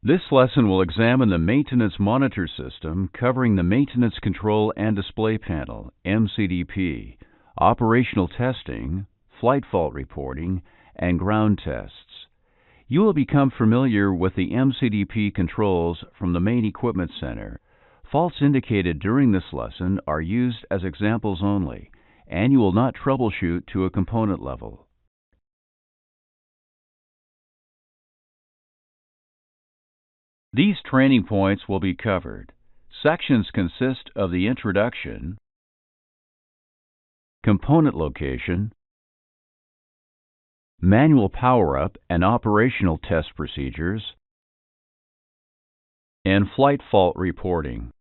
This lesson will examine the Maintenance Monitor System covering the Maintenance Control and Display Panel, MCDP, operational testing, flight fault reporting, and ground tests. You will become familiar with the MCDP controls from the Main Equipment Center. Faults indicated during this lesson are used as examples only, and you will not troubleshoot to a component level. These training points will be covered. Sections consist of the introduction, component location, manual power-up and operational test procedures, and flight fault reporting.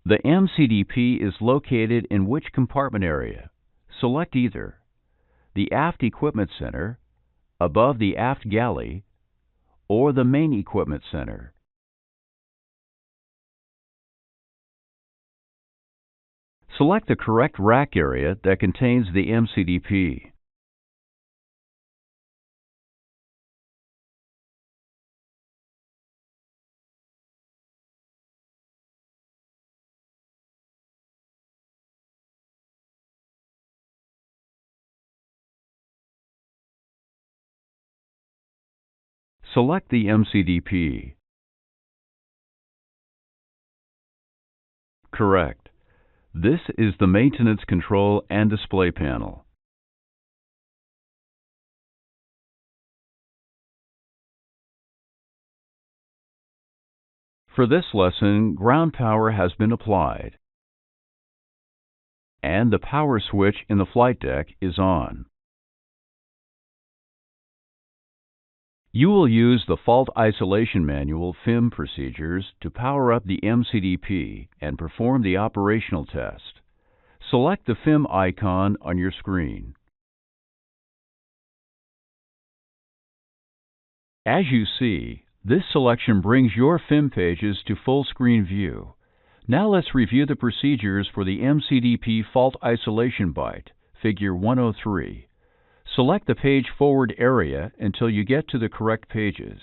The MCDP is located in which compartment area? Select either the Aft Equipment Center, above the aft galley, or the Main Equipment Center. Select the correct rack area that contains the MCDP. Select the MCDP. Correct. This is the Maintenance Control and Display Panel. For this lesson, ground power has been applied, and the power switch in the flight deck is on. You will use the Fault Isolation Manual FIM procedures to power up the MCDP and perform the operational test. Select the FIM icon on your screen. As you see, this selection brings your FIM pages to full screen view. Now let's review the procedures for the MCDP Fault Isolation Byte, Figure 103. Select the page forward area until you get to the correct pages.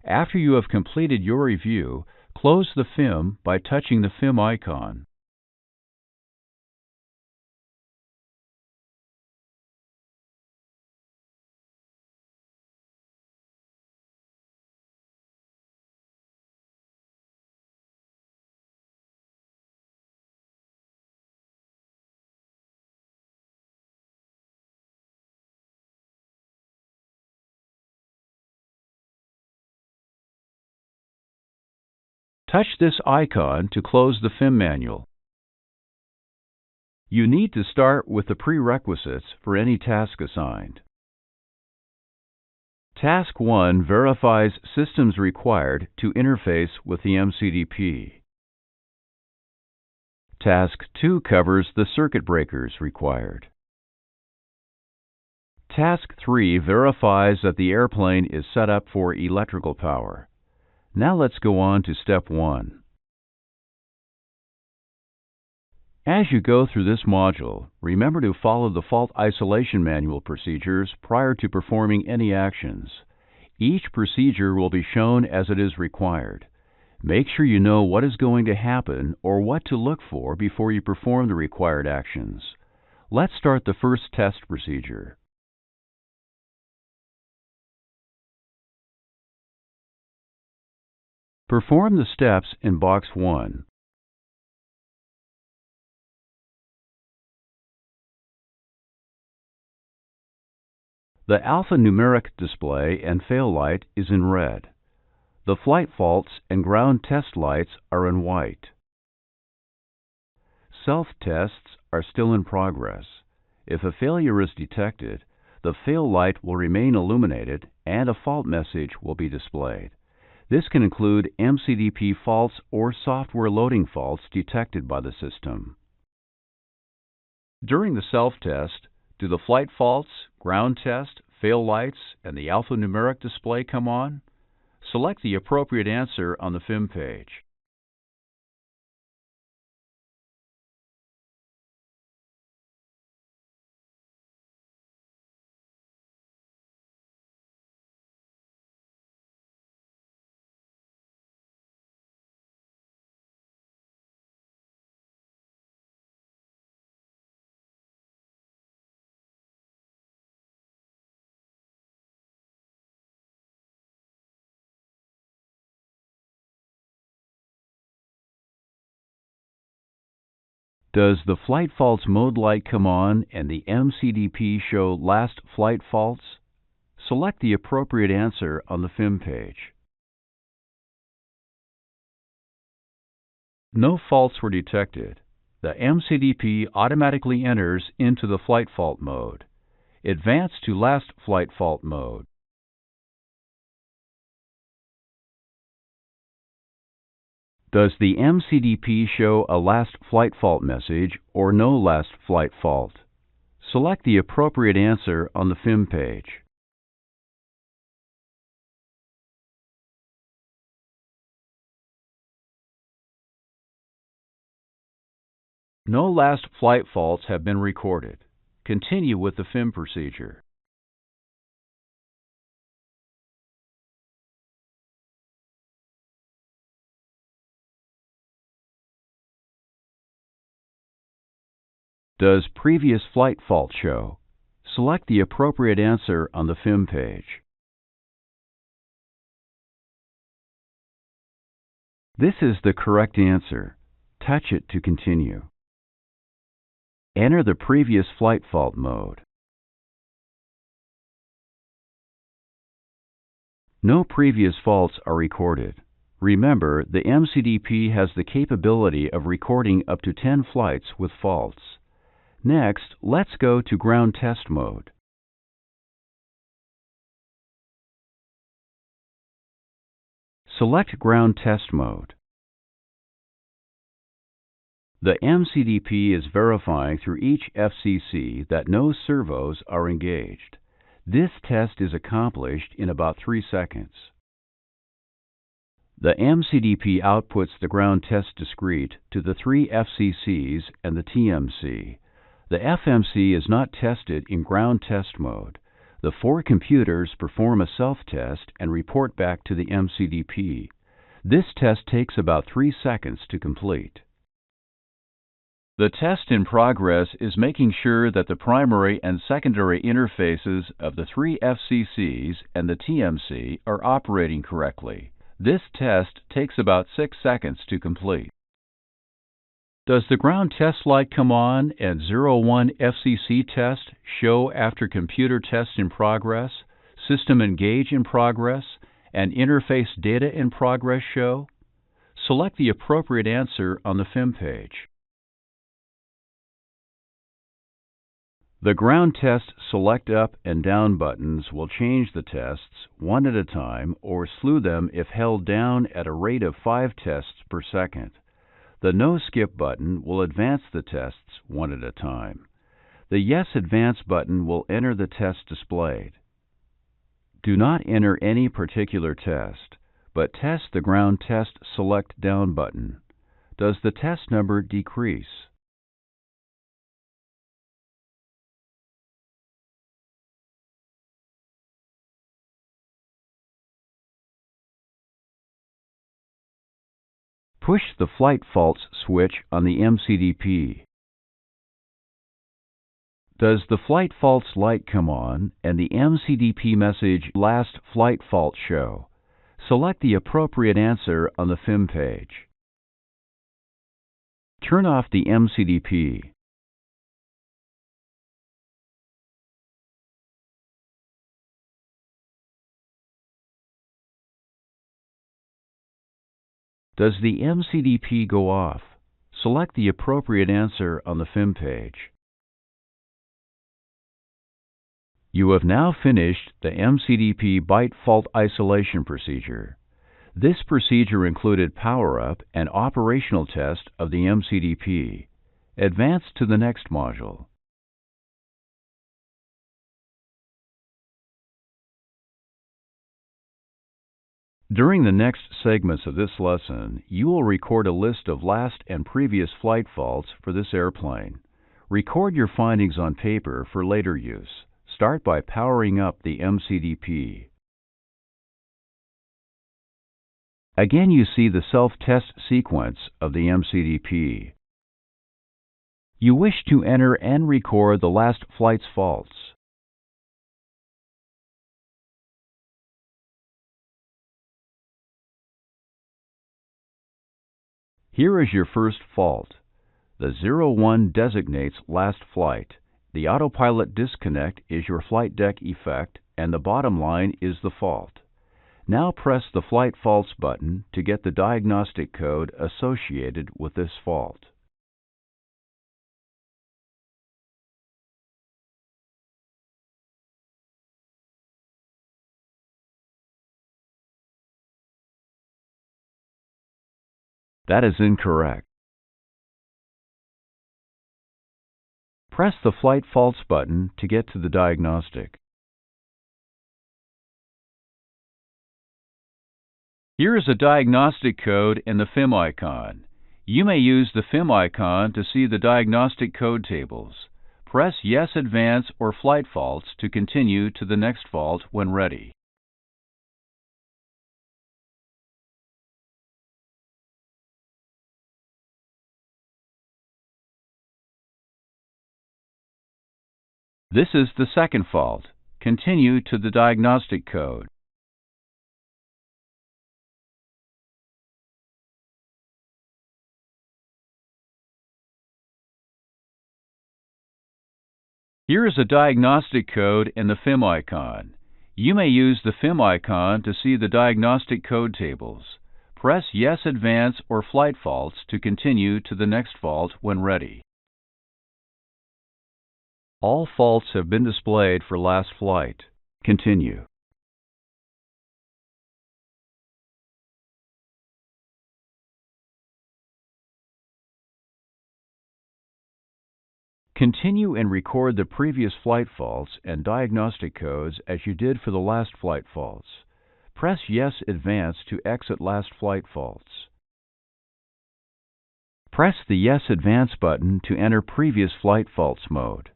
After you have completed your review, close the FIM by touching the FIM icon. Touch this icon to close the FIM manual. You need to start with the prerequisites for any task assigned. Task 1 verifies systems required to interface with the MCDP. Task 2 covers the circuit breakers required. Task 3 verifies that the airplane is set up for electrical power. Now let's go on to Step 1. As you go through this module, remember to follow the Fault Isolation Manual procedures prior to performing any actions. Each procedure will be shown as it is required. Make sure you know what is going to happen or what to look for before you perform the required actions. Let's start the first test procedure. Perform the steps in Box 1. The alphanumeric display and fail light is in red. The flight faults and ground test lights are in white. Self-tests are still in progress. If a failure is detected, the fail light will remain illuminated and a fault message will be displayed. This can include MCDP faults or software loading faults detected by the system. During the self-test, do the flight faults, ground test, fail lights, and the alphanumeric display come on? Select the appropriate answer on the FIM page. Does the flight faults mode light come on and the MCDP show last flight faults? Select the appropriate answer on the FIM page. No faults were detected. The MCDP automatically enters into the flight fault mode. Advance to last flight fault mode. Does the MCDP show a last flight fault message or no last flight fault? Select the appropriate answer on the FIM page. No last flight faults have been recorded. Continue with the FIM procedure. Does previous flight fault show? Select the appropriate answer on the FIM page. This is the correct answer. Touch it to continue. Enter the previous flight fault mode. No previous faults are recorded. Remember, the MCDP has the capability of recording up to 10 flights with faults. Next, let's go to ground test mode. Select ground test mode. The MCDP is verifying through each FCC that no servos are engaged. This test is accomplished in about 3 seconds. The MCDP outputs the ground test discrete to the 3 FCCs and the TMC. The FMC is not tested in ground test mode. The 4 computers perform a self-test and report back to the MCDP. This test takes about 3 seconds to complete. The test in progress is making sure that the primary and secondary interfaces of the 3 FCCs and the TMC are operating correctly. This test takes about 6 seconds to complete. Does the ground test light come on and 01 FCC test show after computer test in progress, system engage in progress, and interface data in progress show? Select the appropriate answer on the FIM page. The ground test select up and down buttons will change the tests one at a time or slew them if held down at a rate of 5 tests per second. The no skip button will advance the tests one at a time. The yes advance button will enter the test displayed. Do not enter any particular test, but test the ground test select down button. Does the test number decrease? Push the flight faults switch on the MCDP. Does the flight faults light come on and the MCDP message last flight fault show? Select the appropriate answer on the FIM page. Turn off the MCDP. Does the MCDP go off? Select the appropriate answer on the FIM page. You have now finished the MCDP byte fault isolation procedure. This procedure included power-up and operational test of the MCDP. Advance to the next module. During the next segments of this lesson, you will record a list of last and previous flight faults for this airplane. Record your findings on paper for later use. Start by powering up the MCDP. Again, you see the self-test sequence of the MCDP. You wish to enter and record the last flight's faults. Here is your first fault. The 01 designates last flight. The autopilot disconnect is your flight deck effect, and the bottom line is the fault. Now press the Flight Faults button to get the diagnostic code associated with this fault. That is incorrect. Press the Flight Faults button to get to the diagnostic. Here is a diagnostic code in the FIM icon. You may use the FIM icon to see the diagnostic code tables. Press Yes Advance or Flight Faults to continue to the next fault when ready. This is the second fault. Continue to the diagnostic code. Here is a diagnostic code in the FIM icon. You may use the FIM icon to see the diagnostic code tables. Press Yes Advance or Flight Faults to continue to the next fault when ready. All faults have been displayed for last flight. Continue. Continue and record the previous flight faults and diagnostic codes as you did for the last flight faults. Press Yes Advance to exit last flight faults. Press the Yes Advance button to enter previous flight faults mode.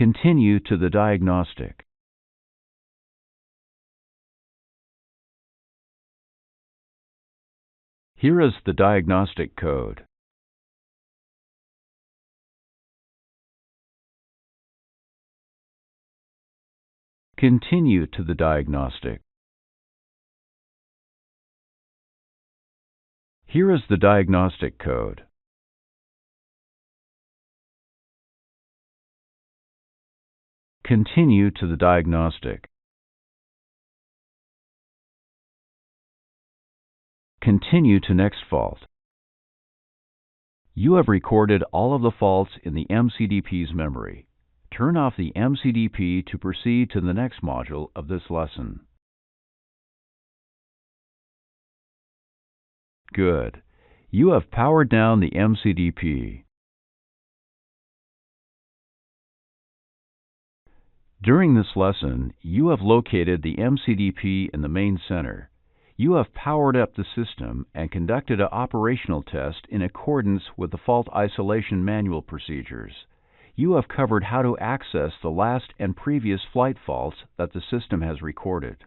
Continue to the diagnostic. Here is the diagnostic code. Continue to the diagnostic. Here is the diagnostic code. Continue to the diagnostic. Continue to next fault. You have recorded all of the faults in the MCDP's memory. Turn off the MCDP to proceed to the next module of this lesson. Good. You have powered down the MCDP. During this lesson, you have located the MCDP in the main center. You have powered up the system and conducted an operational test in accordance with the fault isolation manual procedures. You have covered how to access the last and previous flight faults that the system has recorded.